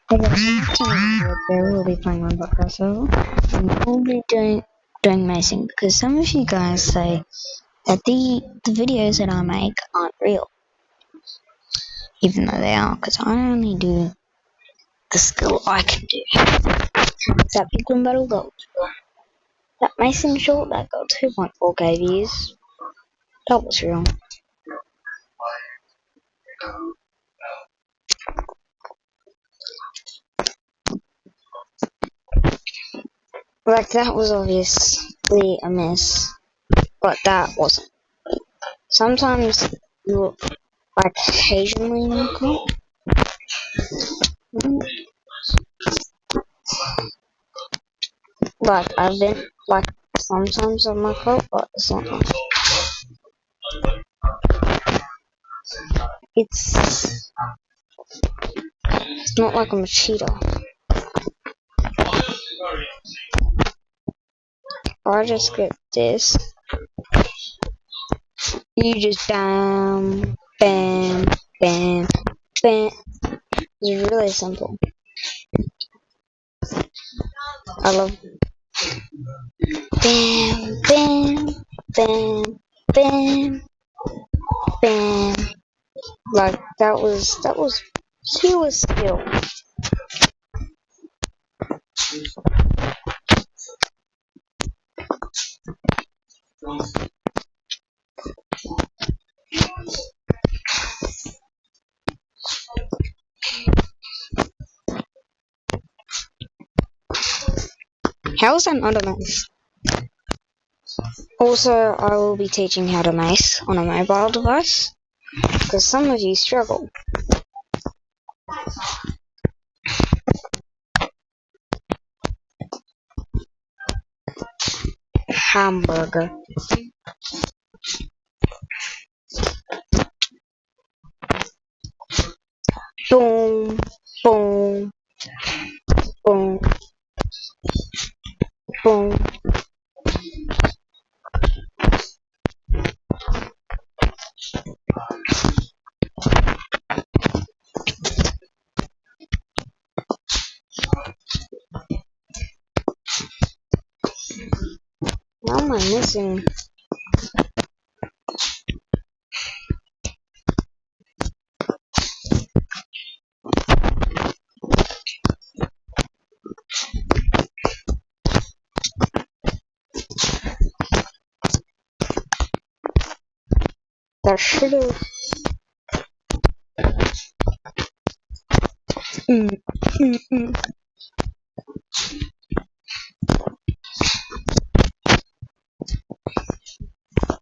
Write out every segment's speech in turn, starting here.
Hey guys, today we'll be playing on podcast server, and we'll be doing macing because some of you guys say that the videos that I make aren't real, even though they are, because I only do the skill I can do. That big win battle gold, that macing short that got 2.4k views, that was real. Like that was obviously a miss, but that wasn't. Sometimes you like occasionally knock out. Like I've been like sometimes on my coat, but it's not like it's not like I'm a cheater. I just get this. You just bam, bam, bam, bam. It's really simple. I love bam, bam, bam, bam, bam. Like that was pure skill. How is that not a mace? Also, I will be teaching how to mace on a mobile device, because some of you struggle. Hamburger. Boom, boom, boom, boom. How am I missing? That should have.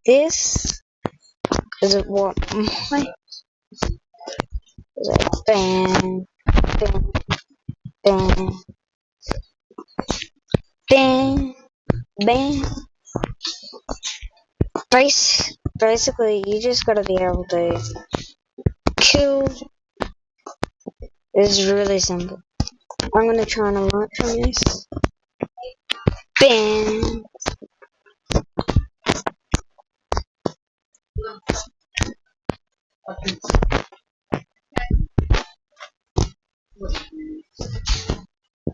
This is what my is it bam, bam, bam, bam, bam. Basically, you just gotta be able to kill. It's really simple. I'm gonna try and launch on this. Bam.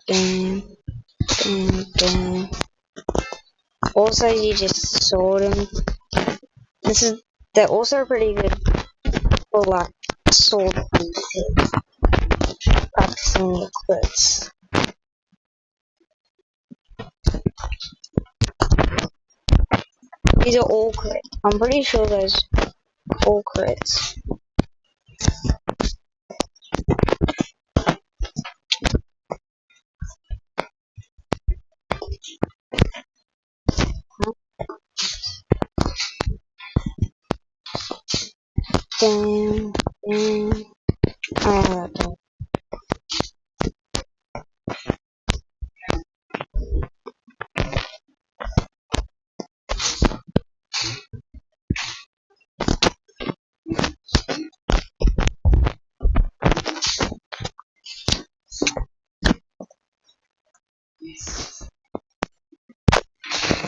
Bam. Bam. Bam. Also, you just sword them. They're also pretty good for like sword practicing your crits. These are all crits. I'm pretty sure those all crits. Damn, damn.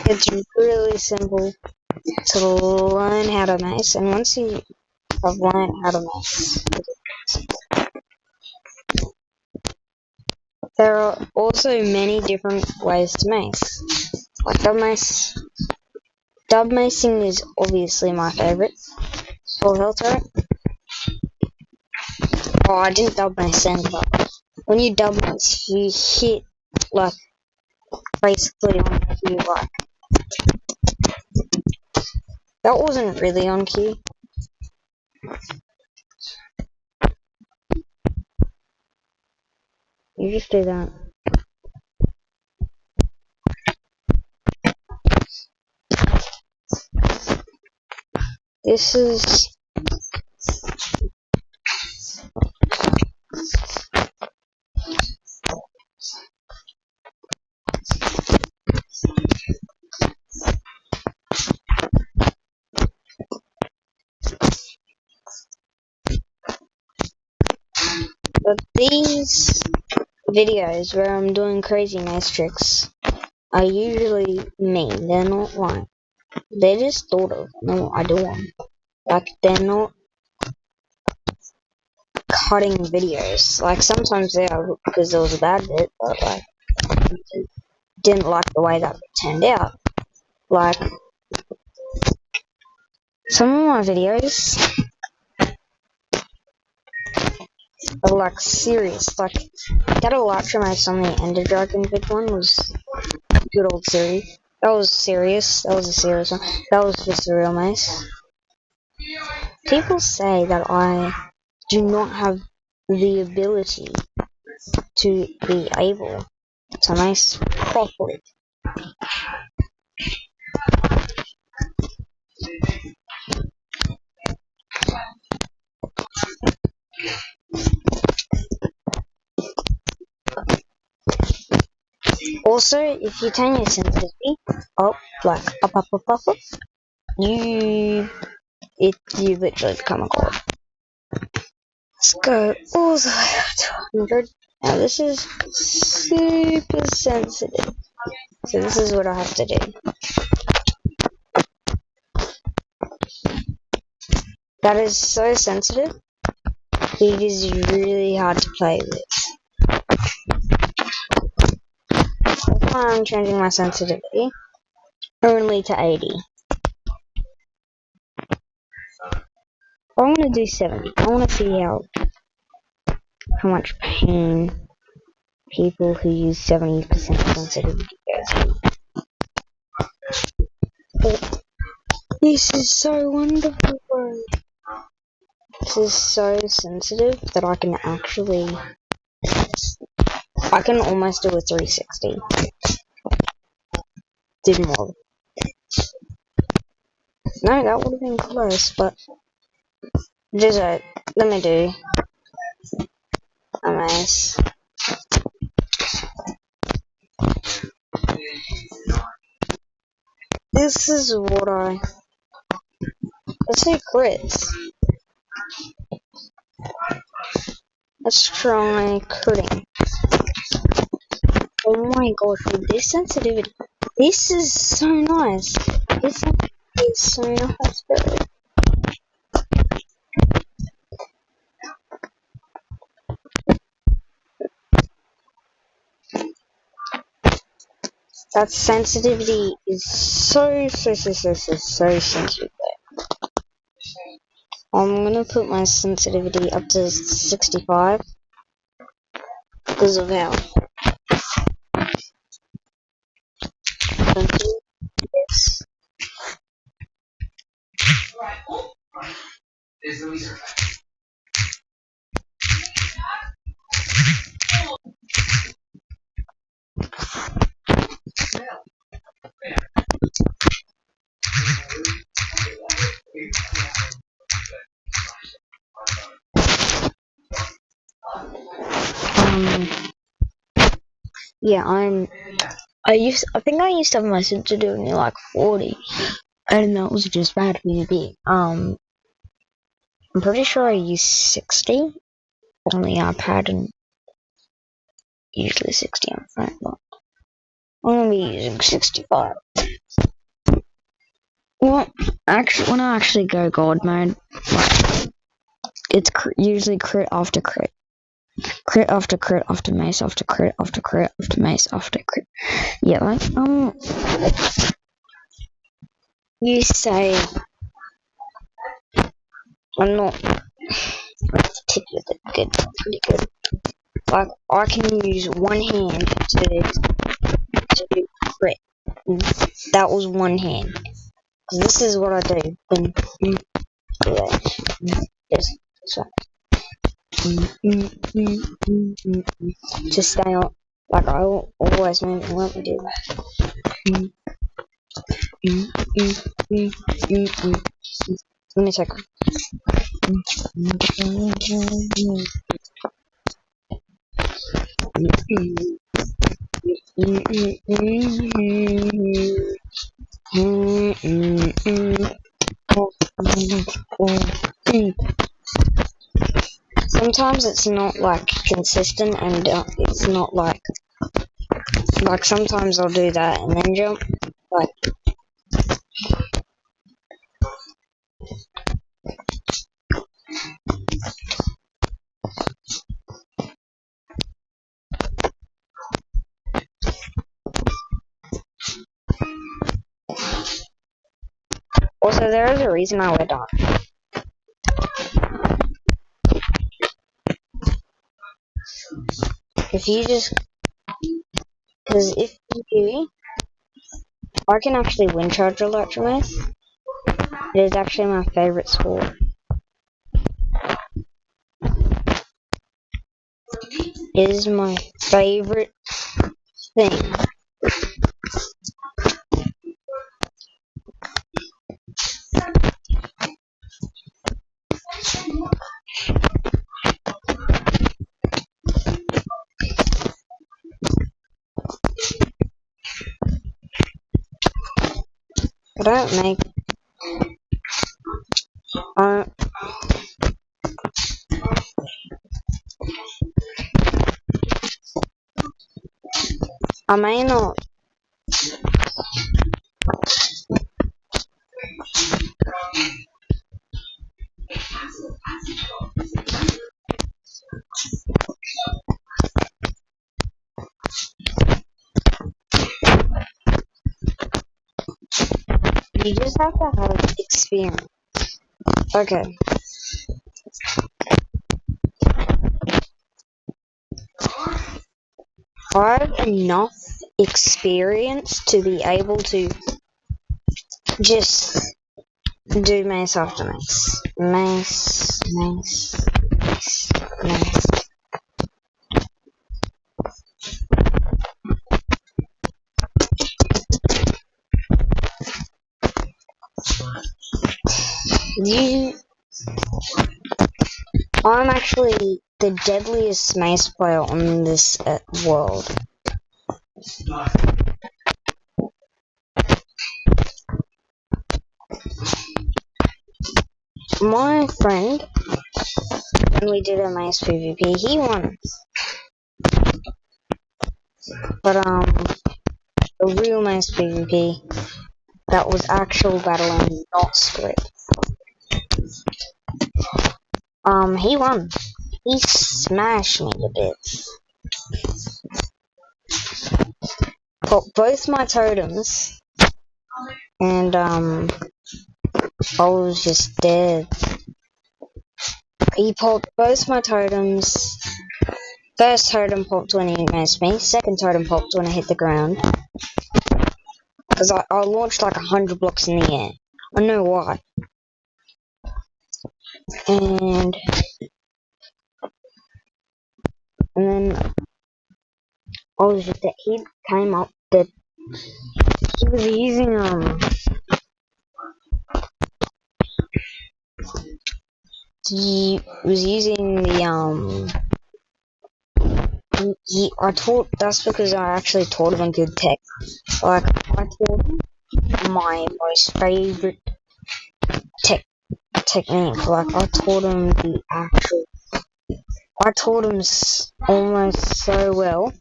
It's really simple to learn how to mace, and once you have learned how to mace, There are also many different ways to mace. Like dub mace. Dub macing is obviously my favourite. Full health rate. Oh, I didn't dub mace then, but when you dub mace, you hit like basically on cue. Like that wasn't really on cue. You just do that. This is but these videos where I'm doing crazy mace tricks are usually me. They're not like they're just thought of. No, I do them. Like they're not cutting videos. Like sometimes they are because there was a bad bit, but like didn't like the way that turned out. Like some of my videos are like serious. Like that Electromace on the Ender Dragon vid one was good old series. That was serious. That was a serious one. That was just a real mace. People say that I do not have the ability to be able to mace properly. Also, if you turn your sensitivity up, like up, you literally become a god. Let's go all the way up to 100. Now this is super sensitive, so this is what I have to do. That is so sensitive, it is really hard to play with. That's why I'm changing my sensitivity only to 80. I want to do 70. I want to see how much pain people who use 70% sensitivity go through. This is so wonderful, bro. This is so sensitive that I can almost do a 360. Did more. No, that would have been close, but just let me do a mace. This is what let's do crits. Let's try critting. Oh my gosh, with this sensitivity, this is so nice. This sensitivity is so nice, bro. That sensitivity is so sensitive. I'm gonna put my sensitivity up to 65 because of how sensitive it is. Yeah, I think I used to have my sensitivity like 40, and that was just bad for me to be. I'm pretty sure I use 60 on the iPad and usually 60 on the phone, but I'm gonna be using 65. Well, actually, when I actually go God mode, like, it's usually crit after crit. Crit after crit after mace after crit after crit after mace after crit. Yeah, like, you say I'm not particularly good, pretty good. Like, I can use one hand to crit. That was one hand. Cause this is what I do. This one. To stay on, like I always move when we do that. Let me check. Sometimes it's not like consistent, and it's not like sometimes I'll do that and then jump. Like, also, there is a reason I wear dark. If you just, because if you do, I can actually wind charge Electromace. It is actually my favorite sword. It is my favorite thing. I don't make. I may not. You just have to have experience. Okay. I have enough experience to be able to just do mace after mace. Mace, mace, mace, mace. I'm actually the deadliest mace player on this world. My friend, when we did a mace PvP, he won. But a real mace PvP, that was actual battling, not script. He won. He smashed me to bits. Popped both my totems, and I was just dead. He popped both my totems. First totem popped when he maced me. Second totem popped when I hit the ground. Because I launched like 100 blocks in the air. I don't know why. And then I was just that he came up that he was using the that's because I actually taught him a good tech. Like, I taught him my most favorite technique. Like, I taught him almost so well.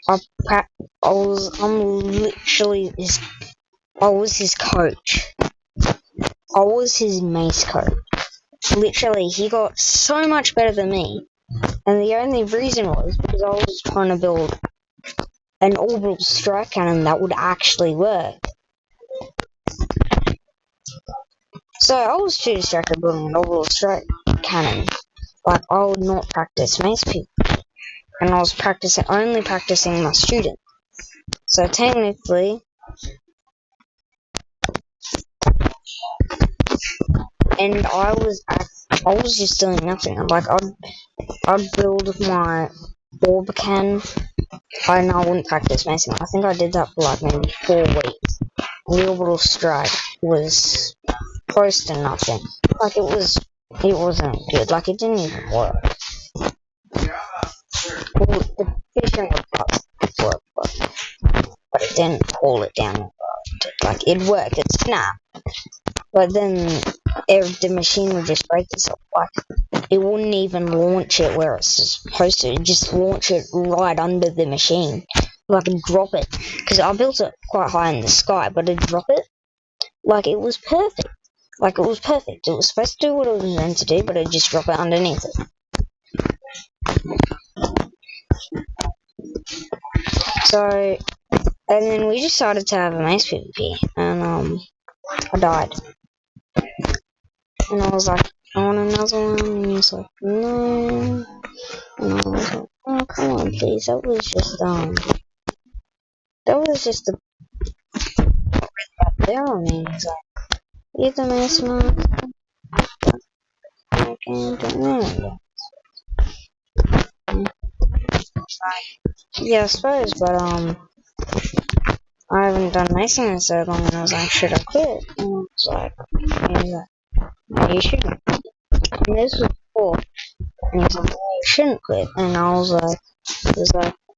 I was his coach. I was his mace coach. literally, he got so much better than me. And the only reason was because I was trying to build an orbital strike cannon that would actually work. So I was too distracted building an orbital strike cannon. Like, I would not practice Mace people. And I was only practicing my student. So technically, and I was just doing nothing. Like, I'd build my orb can, and I wouldn't practice macing. I think I did that for like maybe 4 weeks. The orbital strike was close to nothing. Like, it wasn't good. Like, it didn't even work. Well, the fishing would work, but it didn't pull it down. Like, it worked, it snapped. But then the machine would just break itself. Like, it wouldn't even launch it where it's supposed to. It'd just launch it right under the machine. Like, it'd drop it. Because I built it quite high in the sky, but it'd drop it. Like, it was perfect. Like, it was perfect. It was supposed to do what it was meant to do, but it'd just drop it underneath it. So, and then we decided to have a Mace PvP, and I died. And I was like, I want another one, and he's like, no. And I was like, oh, come on, please, that was just a there on me. He's like, you're the Mace Master. I can't do it. Yeah, I suppose, but, I haven't done macing in so long, and I was like, should I quit? And I was like, no, you shouldn't. And this was before, and he's like, no, you shouldn't quit. And I was like,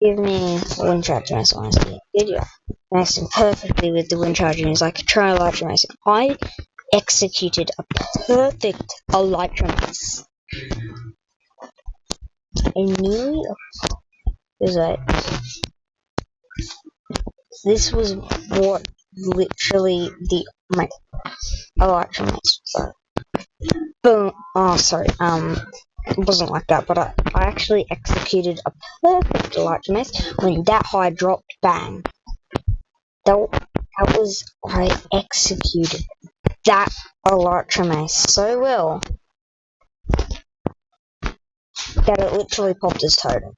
give me wind charge mace. I see it. Did you? Macing perfectly with the wind charge, and he's like, try Elytra macing. I executed a perfect Elytra mace. And nearly, was like, this was what literally my Elytra mace was. Boom. Oh, sorry. It wasn't like that, but I actually executed a perfect Elytra mace when that high dropped. Bang. That was, I executed that Elytra mace so well that it literally popped his totem.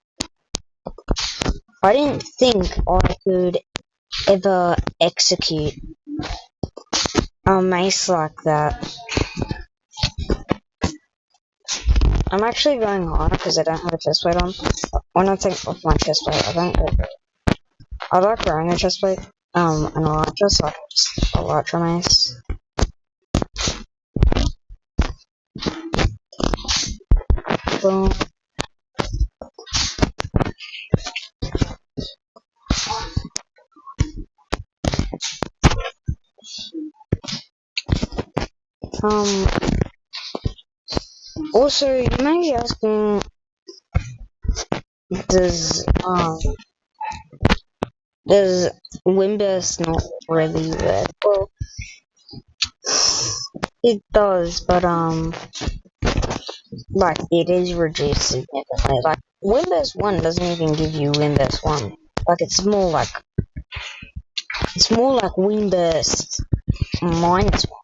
I didn't think I could ever execute a mace like that. I'm actually going hard because I don't have a chest plate on. When I take off my chest plate, I don't go. I like wearing a chest plate, an Elytra, so I can just Elytra mace. Boom. Also, you may be asking, does Windburst not really work? Well, it does, but like, it is reduced significantly. Like, Windburst 1 doesn't even give you Windburst 1. Like, it's more like Windburst minus 1.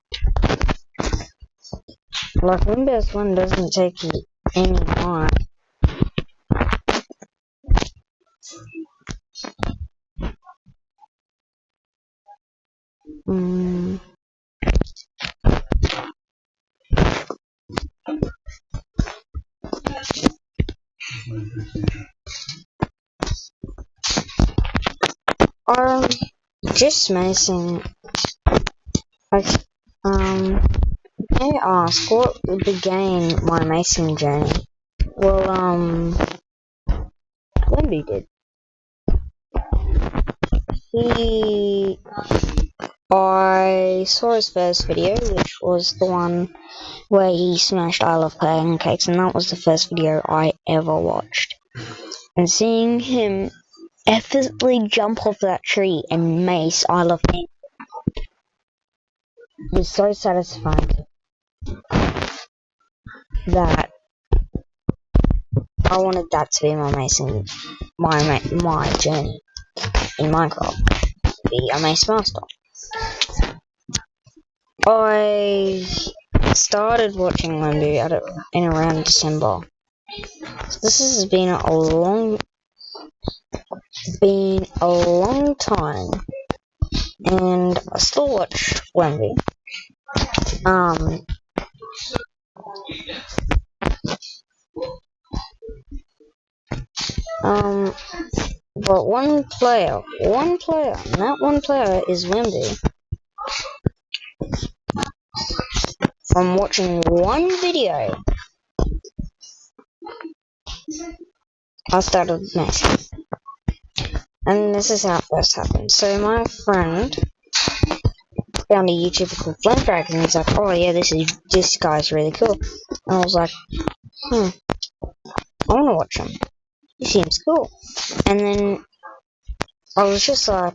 Like, Windburst 1 doesn't take you any time. Just macing. Like, may I ask what began my macing journey? Well, Wendy did. I saw his first video, which was the one where he smashed I Love Pancakes, and that was the first video I ever watched. And seeing him effortlessly jump off that tree and mace I Love Pancakes was so satisfying. that I wanted that to be my macing, my journey in Minecraft, be a Mace Master. I started watching Wemby in around December. So this has been a long time, and I still watch Wemby. But one player, and that one player is Wemby. From watching one video, I started Mace. And this is how it first happened. So my friend found a YouTuber called Flame Dragon, and he's like, oh yeah, this guy's really cool. And I was like, I wanna watch him. He seems cool. And then I was just like,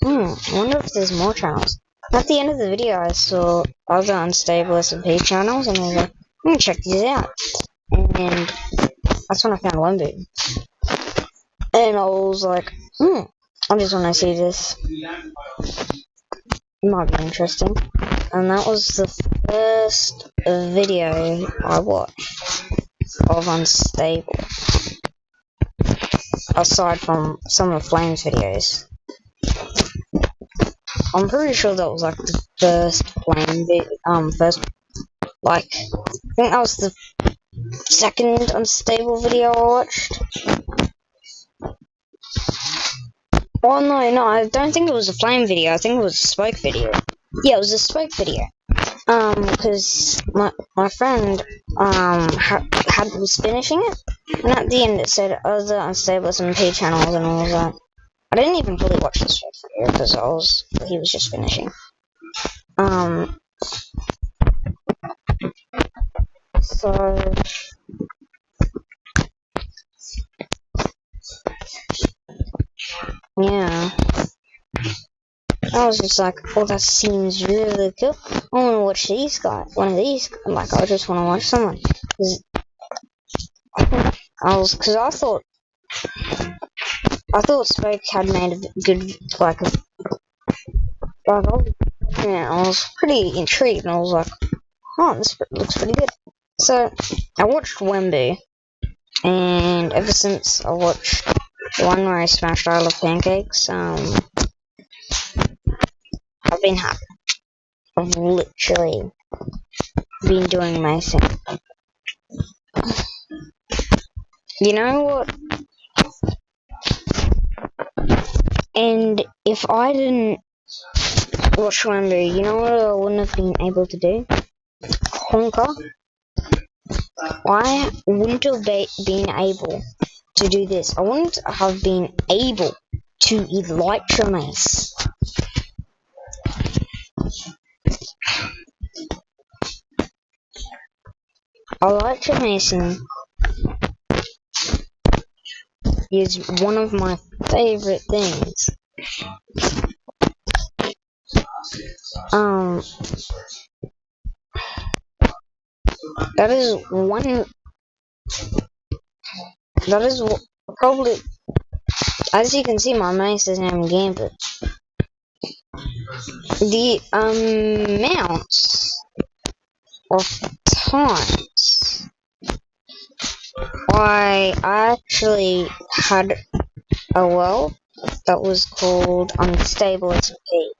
I wonder if there's more channels. At the end of the video, I saw other unstable SMP channels, and I was like, I'm gonna check these out. And that's when I found Wemby. And I was like, I just want to see this. It might be interesting. And that was the first video I watched of Unstable. Aside from some of Flame's videos. I'm pretty sure that was like the first Flame I think that was the second Unstable video I watched. Oh no, I don't think it was a Flame video, I think it was a Spoke video. Yeah, it was a Spoke video. Because my friend, was finishing it, and at the end it said other unstable SMP channels, and I was like, I didn't even fully watch this video, because he was just finishing. So, yeah. I was just like, oh, that seems really cool. I want to watch these guys. One of these. Like, I just want to watch someone. I thought Spoke had made a good, I was pretty intrigued, and I was like, oh, this looks pretty good. So, I watched Wemby, and ever since I watched the one where I smashed I Love Pancakes, I've been happy. I've literally been doing my thing. You know what? And if I didn't watch Wemby, you know what I wouldn't have been able to do? Honker. I wouldn't have been able to do this. I wouldn't have been able to elytra Mace. Elytra macing is one of my favorite things. That is probably, as you can see, my Mace is named Gambit. The amounts of times I actually had a world that was called Unstable SP.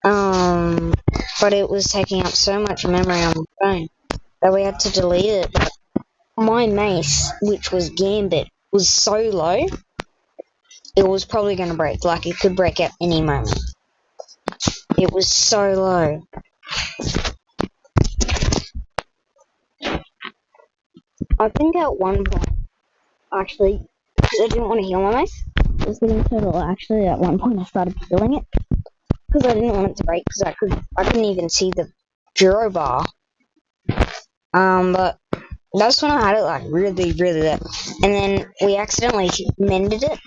But it was taking up so much memory on the phone that we had to delete it. But my Mace, which was Gambit, was so low, it was probably going to break. Like, it could break at any moment. It was so low. I think at one point, actually, because I didn't want to heal my Mace, I was getting so low. Actually, at one point I started healing it, because I didn't want it to break, because I couldn't even see the Duro bar. But that's when I had it, like, really, really low. And then we accidentally mended it,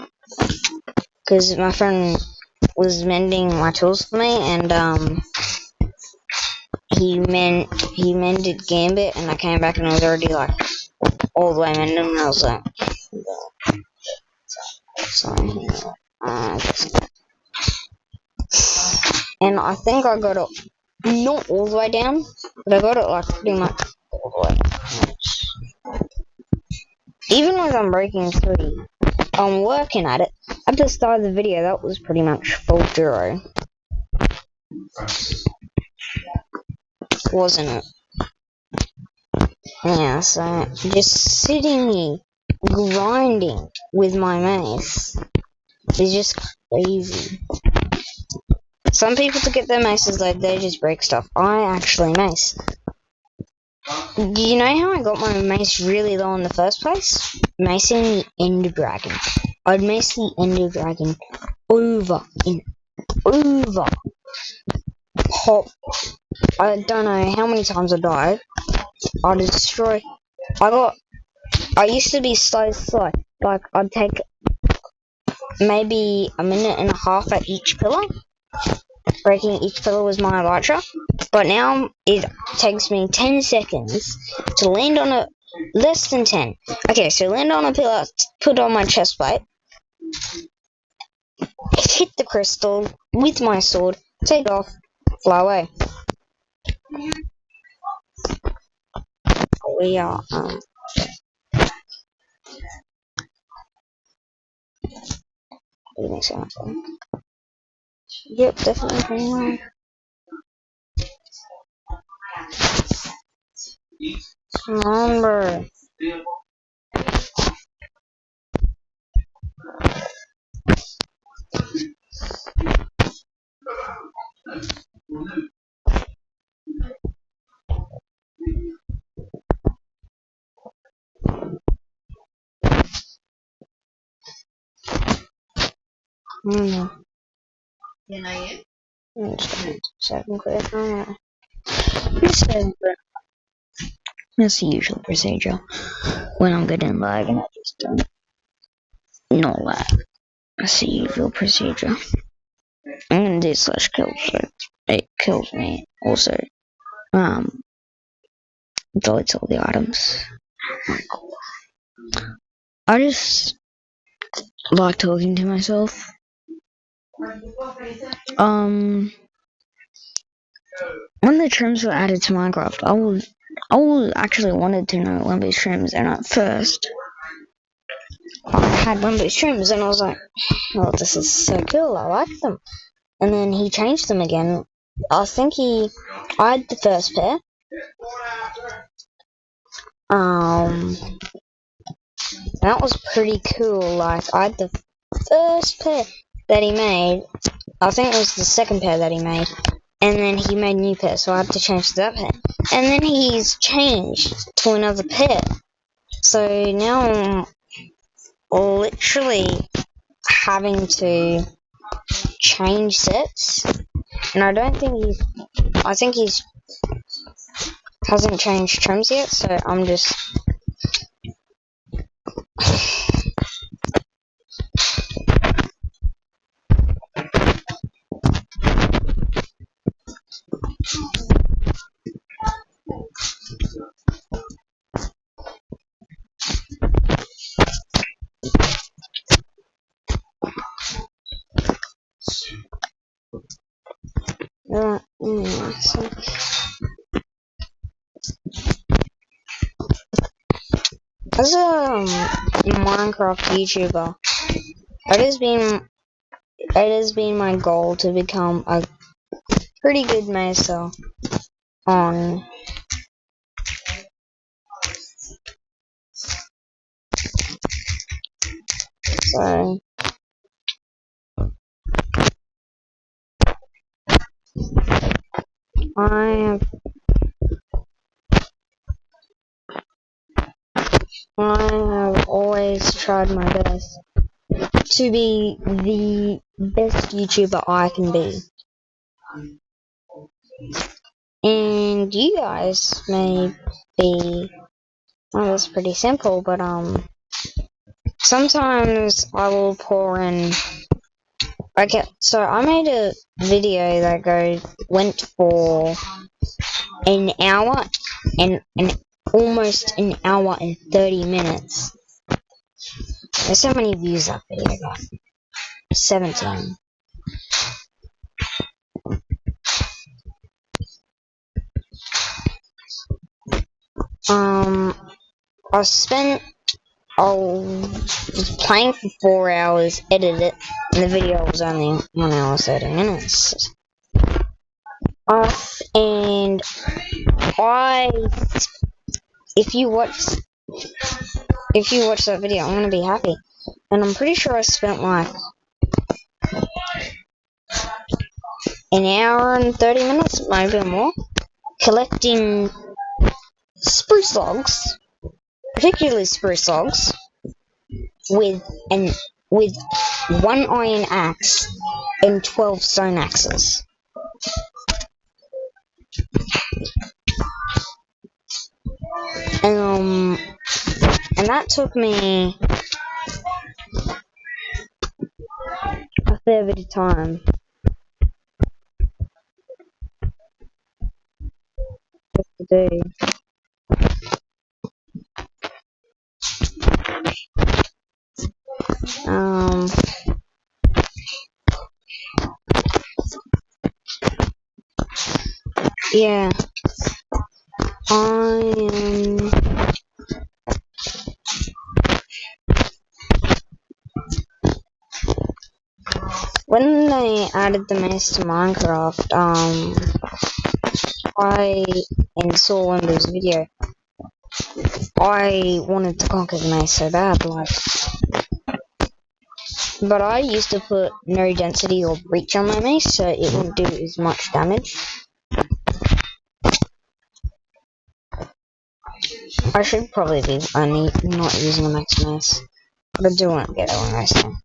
because my friend was mending my tools for me, and he mended Gambit, and I came back and it was already like all the way mended, and I was like, sorry, and I think I got it not all the way down, but I got it like pretty much all the way down. Even when I'm breaking 3, I'm working at it. At the start of the video, that was pretty much full 0. Wasn't it? Yeah, so just sitting here grinding with my mace is just crazy. Some people to get their maces, like, they just break stuff. I actually mace. Do you know how I got my mace really low in the first place? Macing the Ender Dragon. I'd mace the Ender Dragon over and over. Pop. I don't know how many times I died. I'd destroy. I used to be so slow. Like, I'd take maybe a minute and a half at each pillar. Breaking each pillar was my elytra. But now it takes me 10 seconds to land on a... less than 10. Okay, so land on a pillar, put on my chest plate, hit the crystal with my sword, take off, fly away. We are, yep, definitely. Remember. You know yet? Second clear. That's the usual procedure. When I'm getting lag and I just don't not lag. That's the usual procedure. I'm gonna do /kill so it kills me. Also, deletes all the items. I just like talking to myself. When the trims were added to Minecraft, I was actually wanted to know one of these trims, and at first I had one of these trims, and I was like, "Oh, this is so cool! I like them." And then he changed them again. I had the first pair. That was pretty cool. Like, I had the first pair that he made. I think it was the second pair that he made. And then he made a new pair, so I had to change to that pair. And then he's changed to another pair. So now I'm literally having to change sets. And I think he's hasn't changed trims yet, so I'm just... As a Minecraft YouTuber, it has been my goal to become a pretty good macer on so I have always tried my best to be the best YouTuber I can be. And you guys may be, well, that's pretty simple, but sometimes I will pour in. Okay, so I made a video that went for an hour and almost an hour and 30 minutes. There's so many views that video got. 17. I was playing for 4 hours, edited it, and the video was only 1 hour 30 minutes. And if you watch that video, I'm gonna be happy. And I'm pretty sure I spent like an hour and 30 minutes, maybe more, collecting spruce logs, particularly spruce logs, with one iron axe and 12 stone axes. And that took me a fair bit of time just to do. Yeah, when they added the Mace to Minecraft, and saw Limbo's video, I wanted to conquer the Mace so bad, but I used to put no density or breach on my Mace, so it wouldn't do as much damage. I should probably be only not using a max Mace, but I do want to get a Mace now.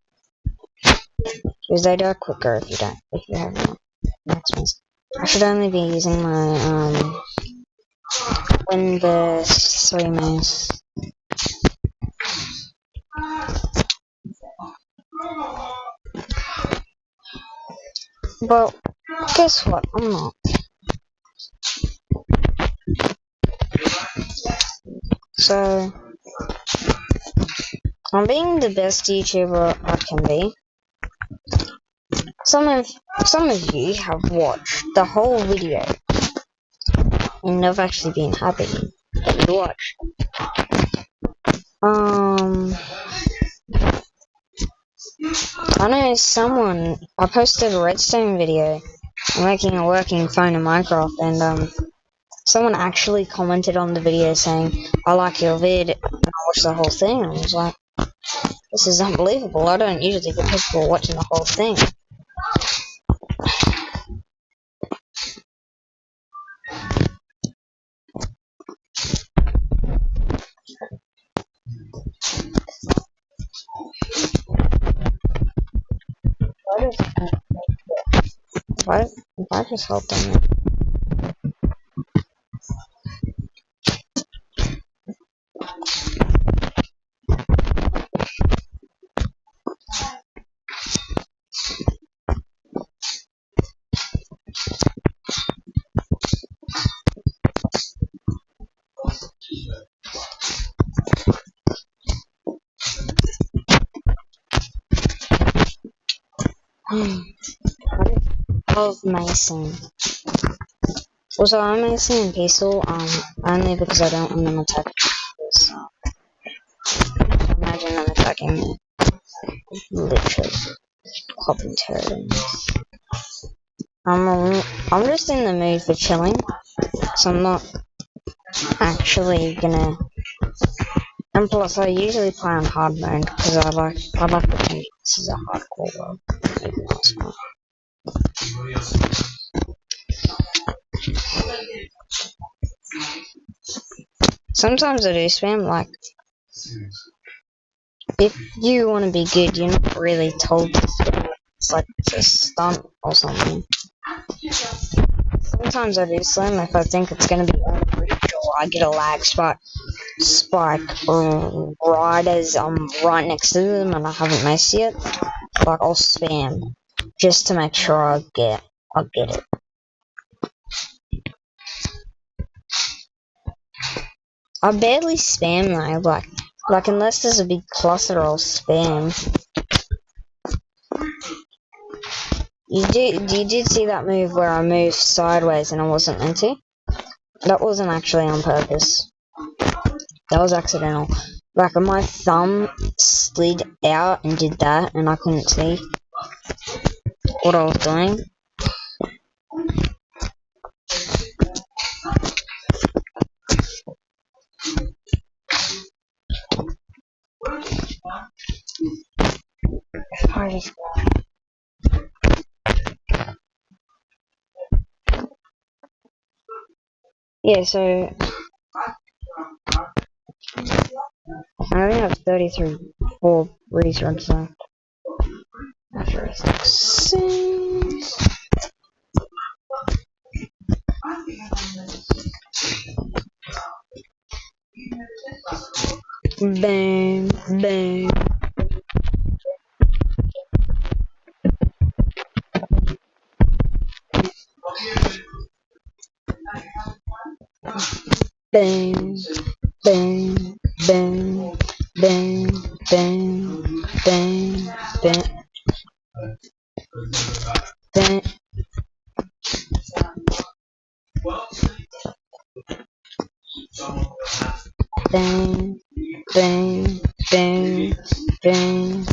Because they die quicker if you have max Mace. I should only be using my Winverse 3 Mace. But guess what? I'm not. So I'm being the best YouTuber I can be. Some of you have watched the whole video and have actually been happy that you watched. I know I posted a redstone video making a working phone in Minecraft, and someone actually commented on the video saying, "I like your vid," and I watched the whole thing, and I was like, this is unbelievable. I don't usually get people watching the whole thing. If I just help them. I love Mason. Also, I'm Mason and Peaceful, only because I don't want them attacking me. Imagine them attacking me. Literally. Popping turtles. I'm just in the mood for chilling, so I'm not actually gonna. And plus, I usually play on hard mode because I like to think this is a hardcore world. Even though it's not. Sometimes I do spam, like, if you want to be good, you're not really told to spam. It's like a stunt or something. Sometimes I do spam if I think it's going to be out of reach, or I get a lag spike right as I'm right next to them and I haven't missed yet. Like, I'll spam just to make sure I'll get it. I barely spam though, like unless there's a big cluster, I'll spam. You did see that move where I moved sideways and I wasn't meant to? That wasn't actually on purpose. That was accidental. Like my thumb slid out and did that, and I couldn't see what I was doing. Yeah, so I only have 33 4 reruns left. After six. Bang, bang. Bang, bang, bang, bang, bang, bang, bang, bang. Bang, bang, bang, bang.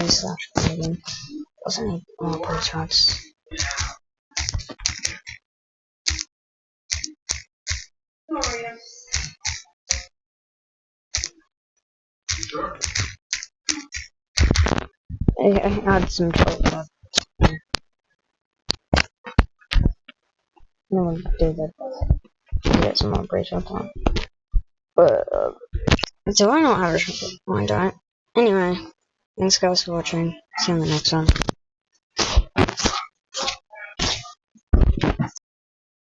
Slash again. Doesn't need more play shots. I had some trouble. No one did that. Get some more play shots on. But, do I not have a shot? I don't. Anyway, thanks guys for watching. See you in the next one.